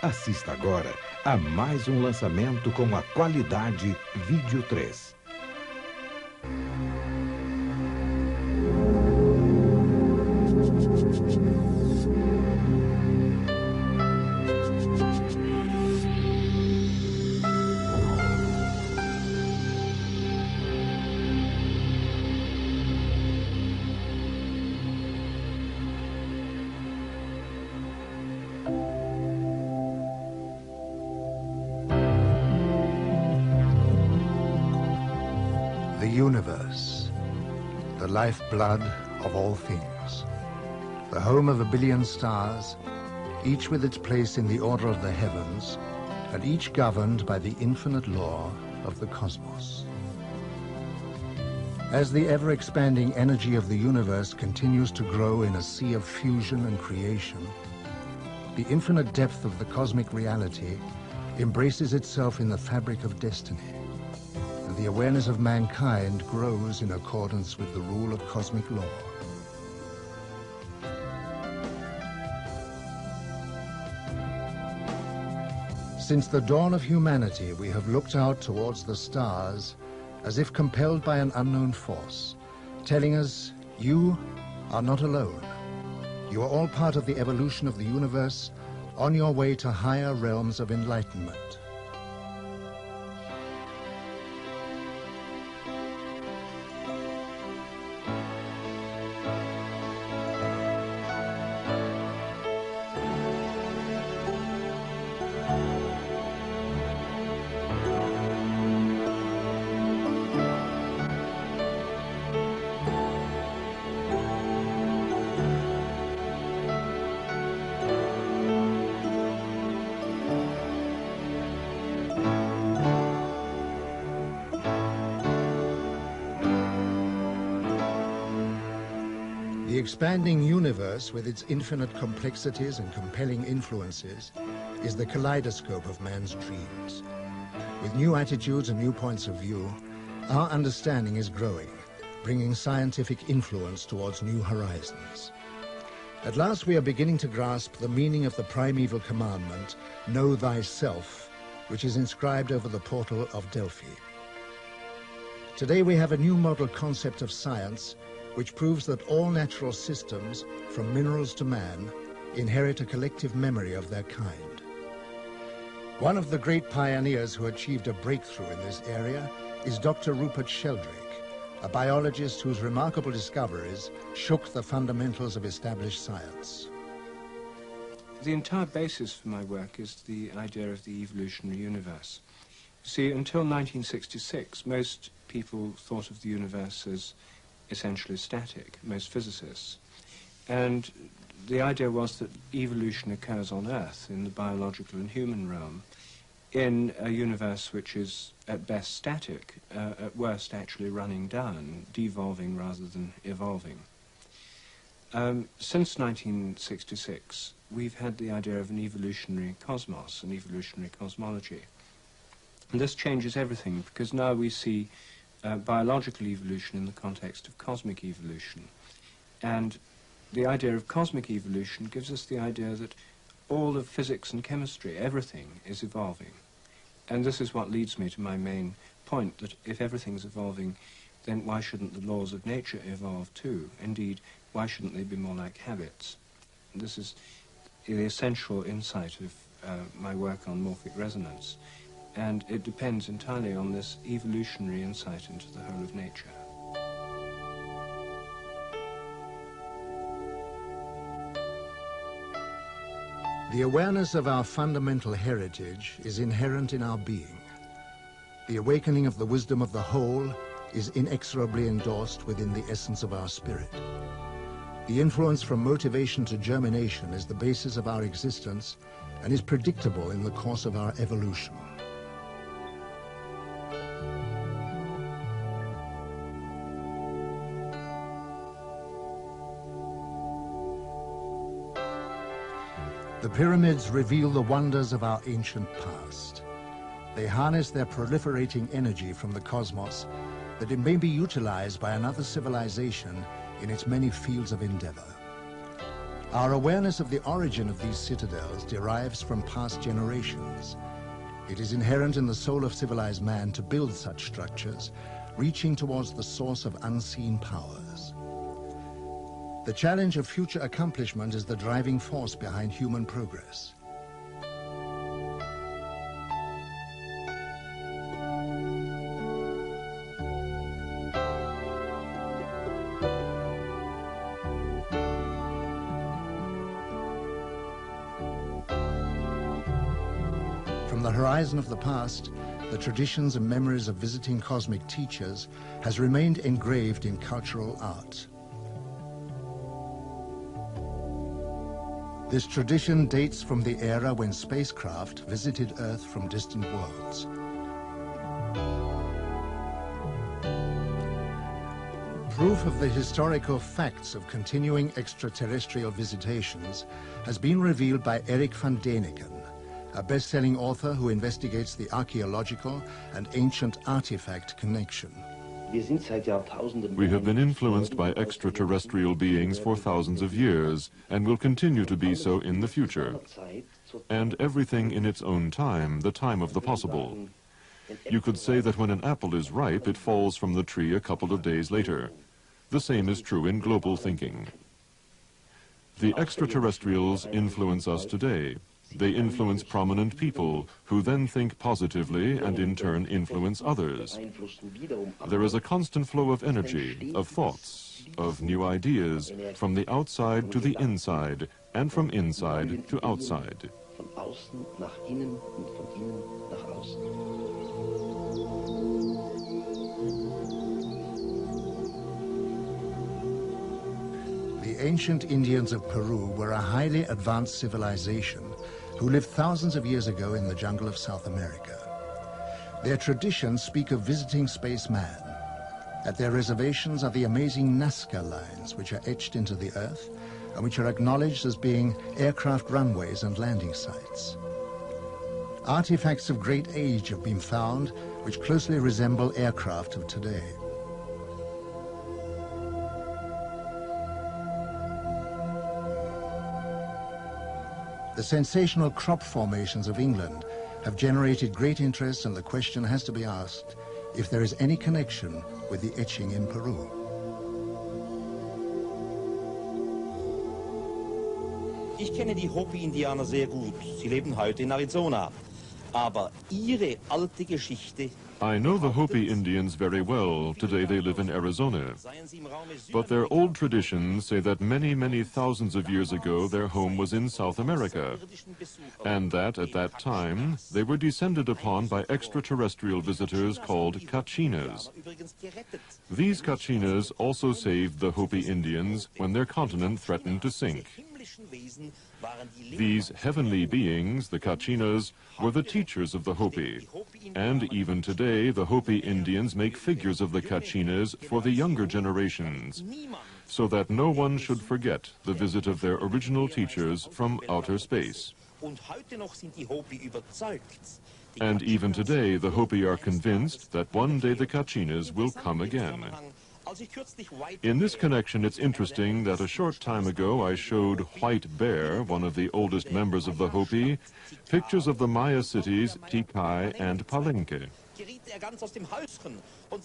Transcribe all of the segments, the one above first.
Assista agora a mais um lançamento com a qualidade Vídeo 3. The universe, the lifeblood of all things, the home of a billion stars, each with its place in the order of the heavens, and each governed by the infinite law of the cosmos. As the ever-expanding energy of the universe continues to grow in a sea of fusion and creation, the infinite depth of the cosmic reality embraces itself in the fabric of destiny. The awareness of mankind grows in accordance with the rule of cosmic law. Since the dawn of humanity, we have looked out towards the stars as if compelled by an unknown force, telling us, you are not alone. You are all part of the evolution of the universe on your way to higher realms of enlightenment. The expanding universe, with its infinite complexities and compelling influences, is the kaleidoscope of man's dreams. With new attitudes and new points of view, our understanding is growing, bringing scientific influence towards new horizons. At last we are beginning to grasp the meaning of the primeval commandment, "Know thyself," which is inscribed over the portal of Delphi. Today we have a new model concept of science which proves that all natural systems, from minerals to man, inherit a collective memory of their kind. One of the great pioneers who achieved a breakthrough in this area is Dr. Rupert Sheldrake, a biologist whose remarkable discoveries shook the fundamentals of established science. The entire basis for my work is the idea of the evolutionary universe. See, until 1966, most people thought of the universe as essentially static, most physicists. And the idea was that evolution occurs on Earth, in the biological and human realm, in a universe which is at best static, at worst actually running down, devolving rather than evolving. Since 1966, we've had the idea of an evolutionary cosmos, an evolutionary cosmology. And this changes everything, because now we see biological evolution in the context of cosmic evolution. And the idea of cosmic evolution gives us the idea that all of physics and chemistry, everything, is evolving. And this is what leads me to my main point, that if everything's evolving, then why shouldn't the laws of nature evolve too? Indeed, why shouldn't they be more like habits? And this is the essential insight of my work on morphic resonance. And it depends entirely on this evolutionary insight into the whole of nature. The awareness of our fundamental heritage is inherent in our being. The awakening of the wisdom of the whole is inexorably endorsed within the essence of our spirit. The influence from motivation to germination is the basis of our existence and is predictable in the course of our evolution. The pyramids reveal the wonders of our ancient past. They harness their proliferating energy from the cosmos that it may be utilized by another civilization in its many fields of endeavor. Our awareness of the origin of these citadels derives from past generations. It is inherent in the soul of civilized man to build such structures, reaching towards the source of unseen powers. The challenge of future accomplishment is the driving force behind human progress. From the horizon of the past, the traditions and memories of visiting cosmic teachers has remained engraved in cultural art. This tradition dates from the era when spacecraft visited Earth from distant worlds. Proof of the historical facts of continuing extraterrestrial visitations has been revealed by Eric van Däniken, a best-selling author who investigates the archaeological and ancient artifact connection. We have been influenced by extraterrestrial beings for thousands of years and will continue to be so in the future. And everything in its own time, the time of the possible. You could say that when an apple is ripe, it falls from the tree a couple of days later. The same is true in global thinking. The extraterrestrials influence us today. They influence prominent people, who then think positively and in turn influence others. There is a constant flow of energy, of thoughts, of new ideas, from the outside to the inside, and from inside to outside. The ancient Indians of Peru were a highly advanced civilization who lived thousands of years ago in the jungle of South America. Their traditions speak of visiting spaceman. At their reservations are the amazing Nazca lines, which are etched into the earth and which are acknowledged as being aircraft runways and landing sites. Artifacts of great age have been found which closely resemble aircraft of today. The sensational crop formations of England have generated great interest, and the question has to be asked if there is any connection with the etching in Peru. Ich kenne die Hopi-Indianer sehr gut. Sie leben heute in Arizona. Aber ihre alte Geschichte. I know the Hopi Indians very well. Today they live in Arizona. But their old traditions say that many, many thousands of years ago their home was in South America, and that at that time they were descended upon by extraterrestrial visitors called Kachinas. These Kachinas also saved the Hopi Indians when their continent threatened to sink. These heavenly beings, the Kachinas, were the teachers of the Hopi. And even today, the Hopi Indians make figures of the Kachinas for the younger generations, so that no one should forget the visit of their original teachers from outer space. And even today, the Hopi are convinced that one day the Kachinas will come again. In this connection, it's interesting that a short time ago I showed White Bear, one of the oldest members of the Hopi, pictures of the Maya cities Tikal and Palenque.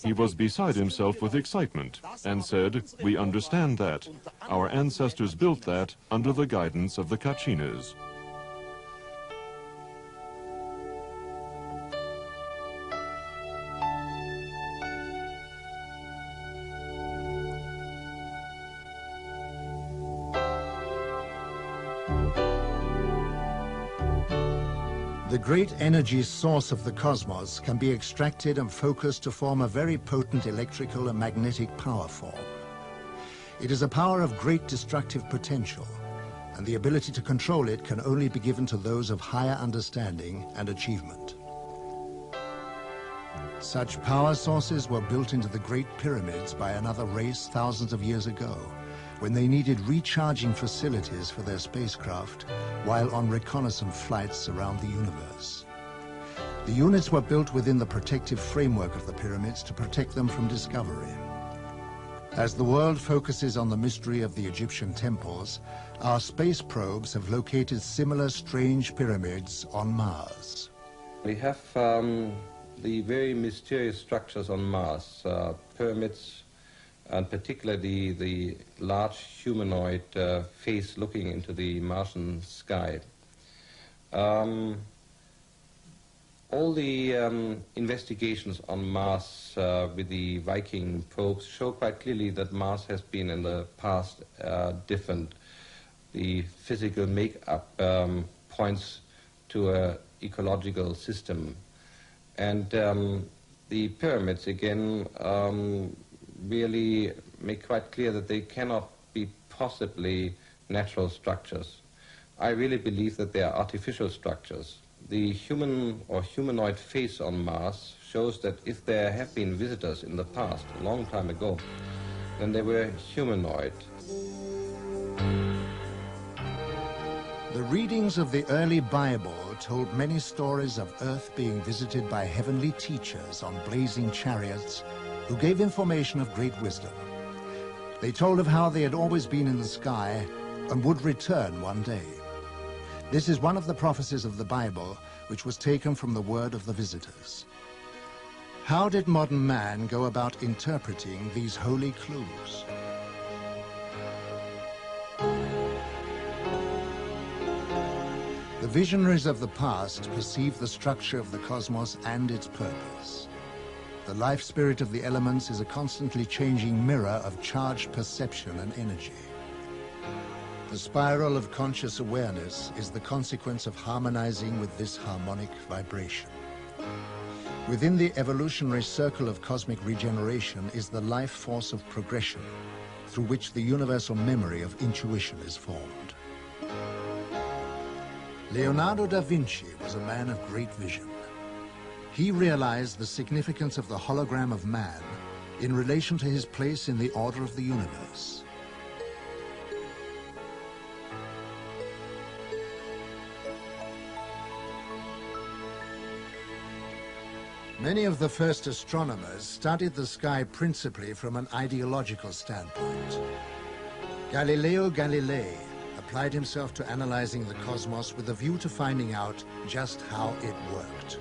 He was beside himself with excitement and said, "We understand that. Our ancestors built that under the guidance of the Kachinas." The great energy source of the cosmos can be extracted and focused to form a very potent electrical and magnetic power form. It is a power of great destructive potential, and the ability to control it can only be given to those of higher understanding and achievement. Such power sources were built into the Great Pyramids by another race thousands of years ago, when they needed recharging facilities for their spacecraft while on reconnaissance flights around the universe. The units were built within the protective framework of the pyramids to protect them from discovery. As the world focuses on the mystery of the Egyptian temples, our space probes have located similar strange pyramids on Mars. We have the very mysterious structures on Mars, pyramids, and particularly the large humanoid face looking into the Martian sky. All the investigations on Mars with the Viking probes show quite clearly that Mars has been in the past different. The physical makeup points to an ecological system. And the pyramids, again, really make quite clear that they cannot be possibly natural structures. I really believe that they are artificial structures. The human or humanoid face on Mars shows that if there have been visitors in the past, a long time ago, then they were humanoid. The readings of the early Bible told many stories of Earth being visited by heavenly teachers on blazing chariots who gave information of great wisdom. They told of how they had always been in the sky and would return one day. This is one of the prophecies of the Bible which was taken from the word of the visitors. How did modern man go about interpreting these holy clues? The visionaries of the past perceived the structure of the cosmos and its purpose. The life spirit of the elements is a constantly changing mirror of charged perception and energy. The spiral of conscious awareness is the consequence of harmonizing with this harmonic vibration. Within the evolutionary circle of cosmic regeneration is the life force of progression, through which the universal memory of intuition is formed. Leonardo da Vinci was a man of great vision. He realized the significance of the hologram of man in relation to his place in the order of the universe. Many of the first astronomers studied the sky principally from an ideological standpoint. Galileo Galilei applied himself to analyzing the cosmos with a view to finding out just how it worked.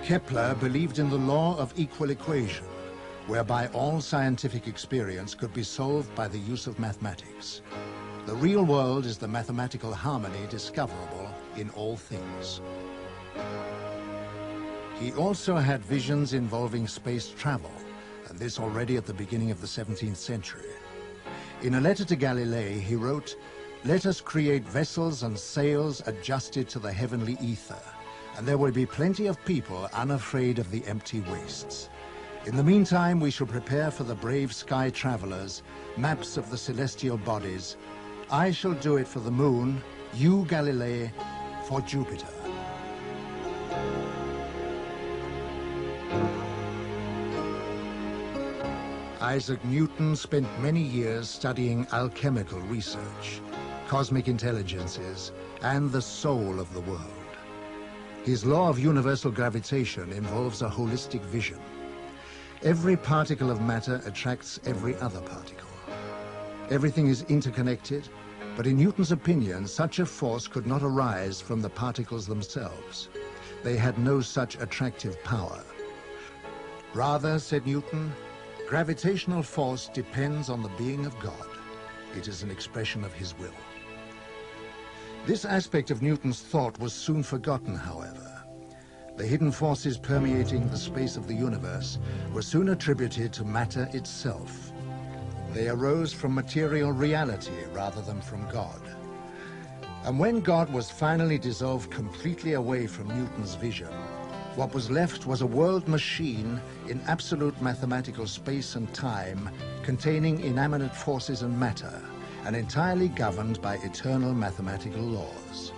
Kepler believed in the law of equal equation, whereby all scientific experience could be solved by the use of mathematics. The real world is the mathematical harmony discoverable in all things. He also had visions involving space travel, and this already at the beginning of the 17th century. In a letter to Galilei, he wrote, "Let us create vessels and sails adjusted to the heavenly ether, and there will be plenty of people unafraid of the empty wastes. In the meantime, we shall prepare for the brave sky travelers maps of the celestial bodies. I shall do it for the moon, you, Galilei, for Jupiter." Isaac Newton spent many years studying alchemical research, cosmic intelligences, and the soul of the world. His law of universal gravitation involves a holistic vision. Every particle of matter attracts every other particle. Everything is interconnected, but in Newton's opinion, such a force could not arise from the particles themselves. They had no such attractive power. Rather, said Newton, gravitational force depends on the being of God. It is an expression of his will. This aspect of Newton's thought was soon forgotten, however. The hidden forces permeating the space of the universe were soon attributed to matter itself. They arose from material reality rather than from God. And when God was finally dissolved completely away from Newton's vision, what was left was a world machine in absolute mathematical space and time, containing inanimate forces and matter, and entirely governed by eternal mathematical laws.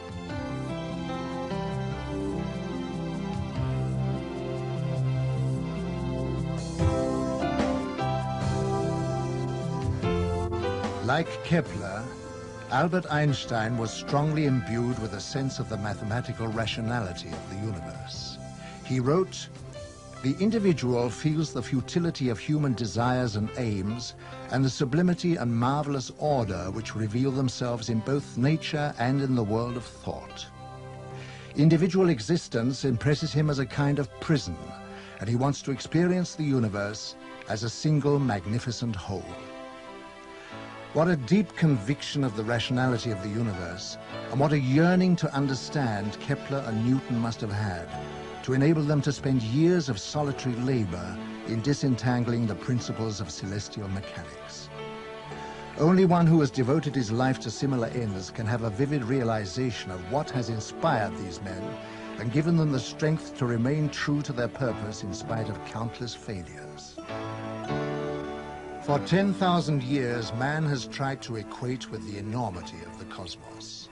Like Kepler, Albert Einstein was strongly imbued with a sense of the mathematical rationality of the universe. He wrote, "The individual feels the futility of human desires and aims, and the sublimity and marvelous order which reveal themselves in both nature and in the world of thought. Individual existence impresses him as a kind of prison, and he wants to experience the universe as a single magnificent whole." What a deep conviction of the rationality of the universe, and what a yearning to understand Kepler and Newton must have had to enable them to spend years of solitary labor in disentangling the principles of celestial mechanics. Only one who has devoted his life to similar ends can have a vivid realization of what has inspired these men and given them the strength to remain true to their purpose in spite of countless failures. For 10,000 years, man has tried to equate with the enormity of the cosmos.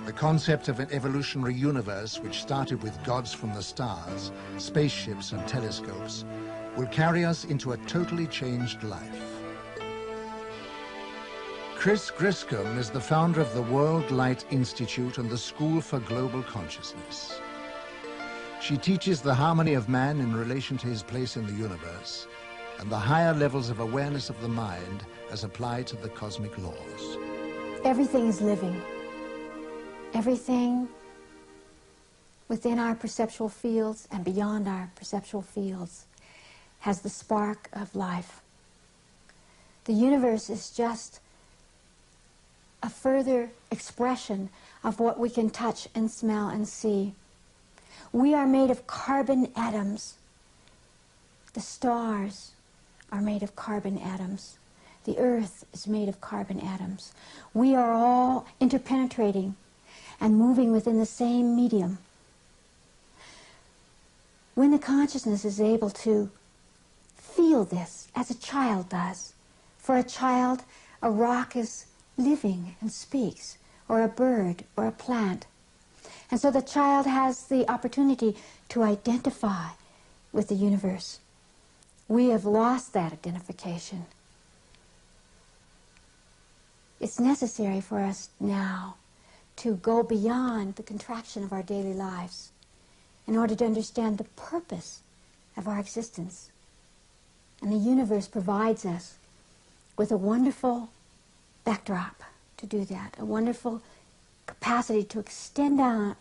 The concept of an evolutionary universe, which started with gods from the stars, spaceships and telescopes, will carry us into a totally changed life. Chris Griscom is the founder of the World Light Institute and the School for Global Consciousness. She teaches the harmony of man in relation to his place in the universe, and the higher levels of awareness of the mind as applied to the cosmic laws. Everything is living. Everything within our perceptual fields and beyond our perceptual fields has the spark of life. The universe is just a further expression of what we can touch and smell and see. We are made of carbon atoms. The stars are made of carbon atoms. The earth is made of carbon atoms. We are all interpenetrating and moving within the same medium. When the consciousness is able to feel this, as a child does, for a child, a rock is living and speaks, or a bird, or a plant. And so the child has the opportunity to identify with the universe. We have lost that identification. It's necessary for us now to go beyond the contraction of our daily lives in order to understand the purpose of our existence. And the universe provides us with a wonderful backdrop to do that, a wonderful capacity to extend out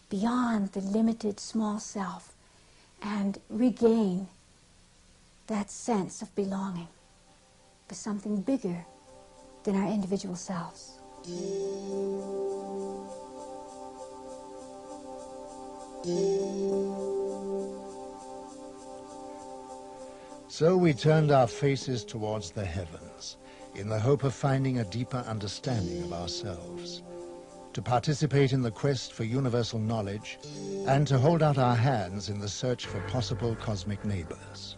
beyond the limited small self and regain that sense of belonging to something bigger than our individual selves. So we turned our faces towards the heavens in the hope of finding a deeper understanding of ourselves, to participate in the quest for universal knowledge, and to hold out our hands in the search for possible cosmic neighbors.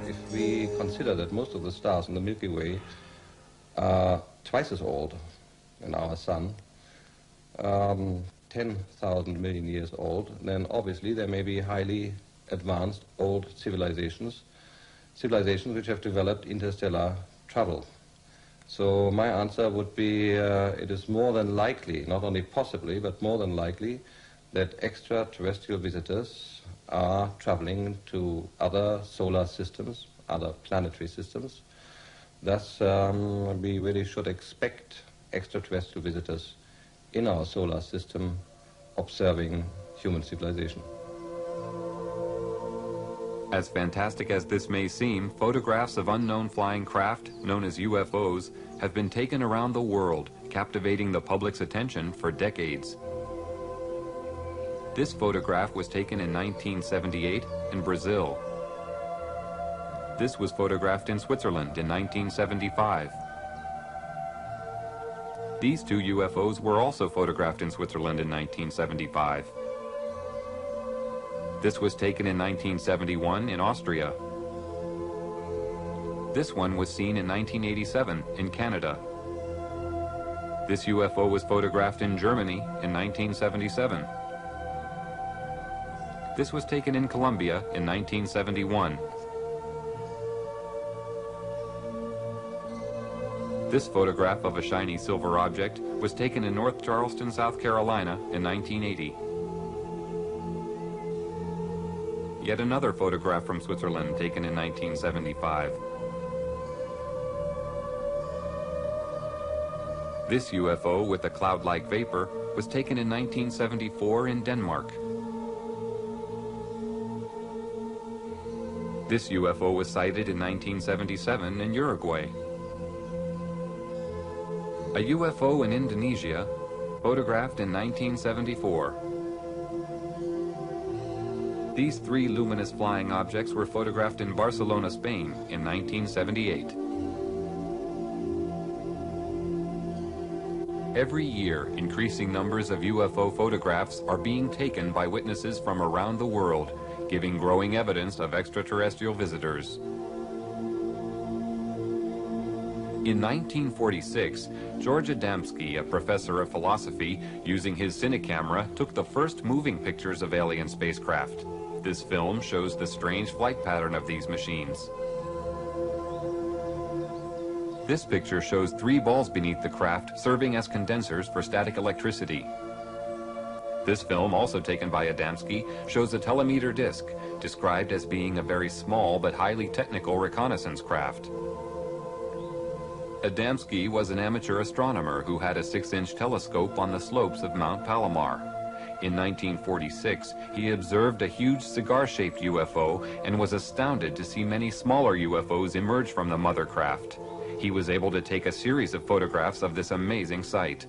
If we consider that most of the stars in the Milky Way are twice as old than our sun, 10,000 million years old, then obviously there may be highly advanced old civilizations which have developed interstellar travel. So my answer would be it is more than likely, not only possibly, but more than likely, that extraterrestrial visitors are traveling to other solar systems, other planetary systems. Thus, we really should expect extraterrestrial visitors in our solar system observing human civilization. As fantastic as this may seem, photographs of unknown flying craft, known as UFOs, have been taken around the world, captivating the public's attention for decades. This photograph was taken in 1978 in Brazil. This was photographed in Switzerland in 1975. These two UFOs were also photographed in Switzerland in 1975. This was taken in 1971 in Austria. This one was seen in 1987 in Canada. This UFO was photographed in Germany in 1977. This was taken in Colombia in 1971. This photograph of a shiny silver object was taken in North Charleston, South Carolina in 1980. Yet another photograph from Switzerland taken in 1975. This UFO with the cloud-like vapor was taken in 1974 in Denmark. This UFO was sighted in 1977 in Uruguay. A UFO in Indonesia, photographed in 1974. These three luminous flying objects were photographed in Barcelona, Spain in 1978. Every year, increasing numbers of UFO photographs are being taken by witnesses from around the world, giving growing evidence of extraterrestrial visitors. In 1946, George Adamski, a professor of philosophy, using his cinecamera, took the first moving pictures of alien spacecraft. This film shows the strange flight pattern of these machines. This picture shows three balls beneath the craft serving as condensers for static electricity. This film, also taken by Adamski, shows a telemeter disc, described as being a very small but highly technical reconnaissance craft. Adamski was an amateur astronomer who had a 6-inch telescope on the slopes of Mount Palomar. In 1946, he observed a huge cigar-shaped UFO and was astounded to see many smaller UFOs emerge from the mother craft. He was able to take a series of photographs of this amazing sight.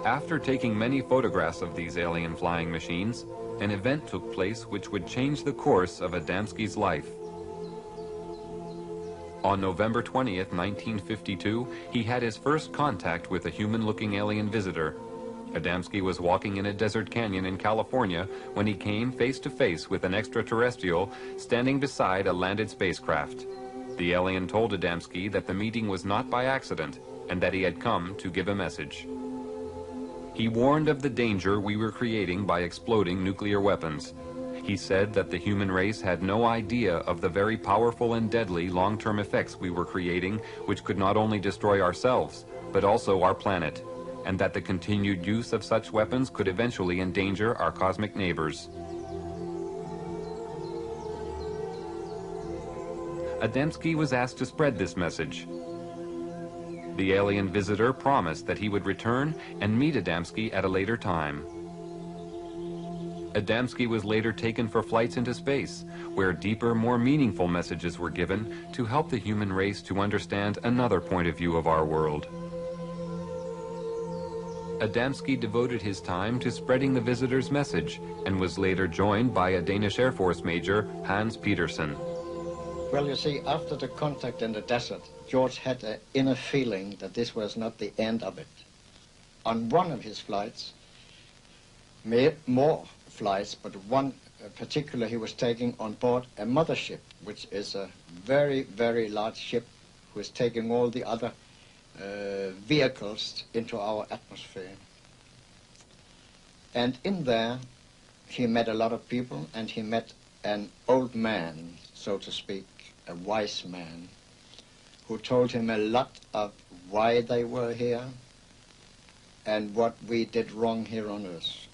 After taking many photographs of these alien flying machines, an event took place which would change the course of Adamski's life. On November 20th, 1952, he had his first contact with a human-looking alien visitor. Adamski was walking in a desert canyon in California when he came face-to-face with an extraterrestrial standing beside a landed spacecraft. The alien told Adamski that the meeting was not by accident and that he had come to give a message. He warned of the danger we were creating by exploding nuclear weapons. He said that the human race had no idea of the very powerful and deadly long-term effects we were creating, which could not only destroy ourselves, but also our planet, and that the continued use of such weapons could eventually endanger our cosmic neighbors. Adamski was asked to spread this message. The alien visitor promised that he would return and meet Adamski at a later time. Adamski was later taken for flights into space, where deeper, more meaningful messages were given to help the human race to understand another point of view of our world. Adamski devoted his time to spreading the visitor's message and was later joined by a Danish Air Force Major, Hans Petersen. Well, you see, after the contact in the desert, George had an inner feeling that this was not the end of it. On one of his flights, more flights, but one particular he was taking on board a mothership, which is a very, very large ship who is taking all the other vehicles into our atmosphere. And in there, he met a lot of people, and he met an old man, so to speak, a wise man, who told him a lot of why they were here and what we did wrong here on Earth.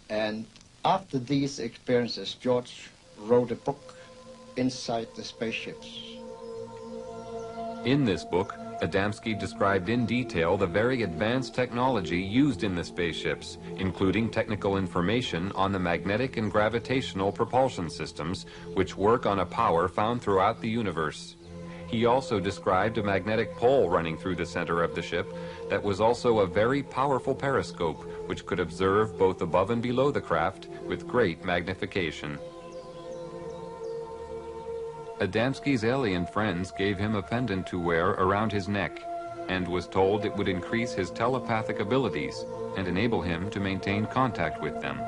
And after these experiences, George wrote a book, Inside the Spaceships. In this book, Adamski described in detail the very advanced technology used in the spaceships, including technical information on the magnetic and gravitational propulsion systems, which work on a power found throughout the universe. He also described a magnetic pole running through the center of the ship that was also a very powerful periscope, which could observe both above and below the craft with great magnification. Adamski's alien friends gave him a pendant to wear around his neck and was told it would increase his telepathic abilities and enable him to maintain contact with them.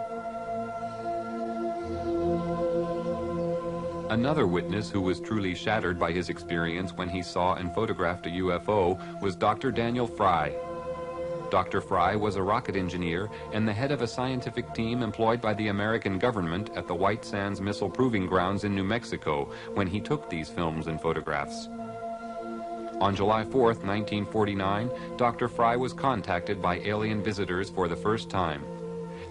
Another witness who was truly shattered by his experience when he saw and photographed a UFO was Dr. Daniel Fry. Dr. Fry was a rocket engineer and the head of a scientific team employed by the American government at the White Sands Missile Proving Grounds in New Mexico when he took these films and photographs. On July 4th, 1949, Dr. Fry was contacted by alien visitors for the first time.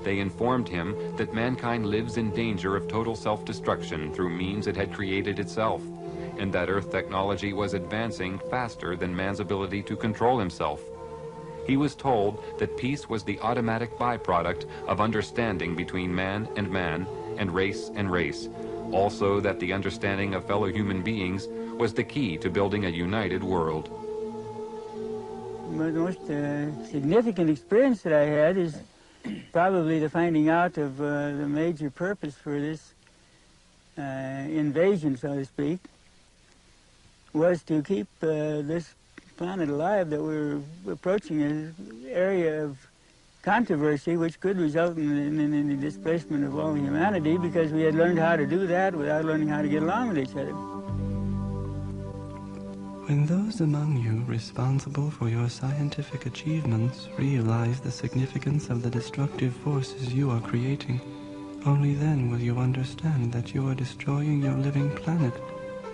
They informed him that mankind lives in danger of total self-destruction through means it had created itself, and that Earth technology was advancing faster than man's ability to control himself. He was told that peace was the automatic byproduct of understanding between man and race and race. Also that the understanding of fellow human beings was the key to building a united world. The most significant experience that I had is probably the finding out of the major purpose for this invasion, so to speak, was to keep this planet alive, that we're approaching an area of controversy which could result in the displacement of all humanity, because we had learned how to do that without learning how to get along with each other. When those among you responsible for your scientific achievements realize the significance of the destructive forces you are creating, only then will you understand that you are destroying your living planet,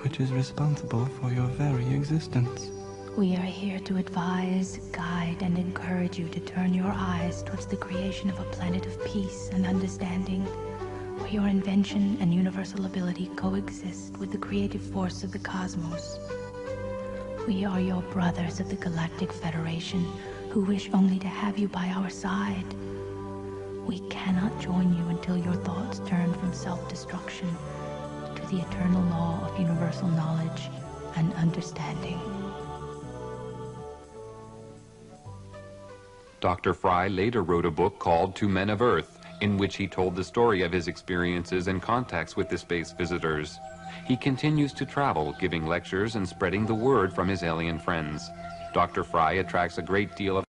which is responsible for your very existence. We are here to advise, guide, and encourage you to turn your eyes towards the creation of a planet of peace and understanding, where your invention and universal ability coexist with the creative force of the cosmos. We are your brothers of the Galactic Federation, who wish only to have you by our side. We cannot join you until your thoughts turn from self-destruction to the eternal law of universal knowledge and understanding. Dr. Fry later wrote a book called To Men of Earth, in which he told the story of his experiences and contacts with the space visitors. He continues to travel, giving lectures and spreading the word from his alien friends. Dr. Fry attracts a great deal of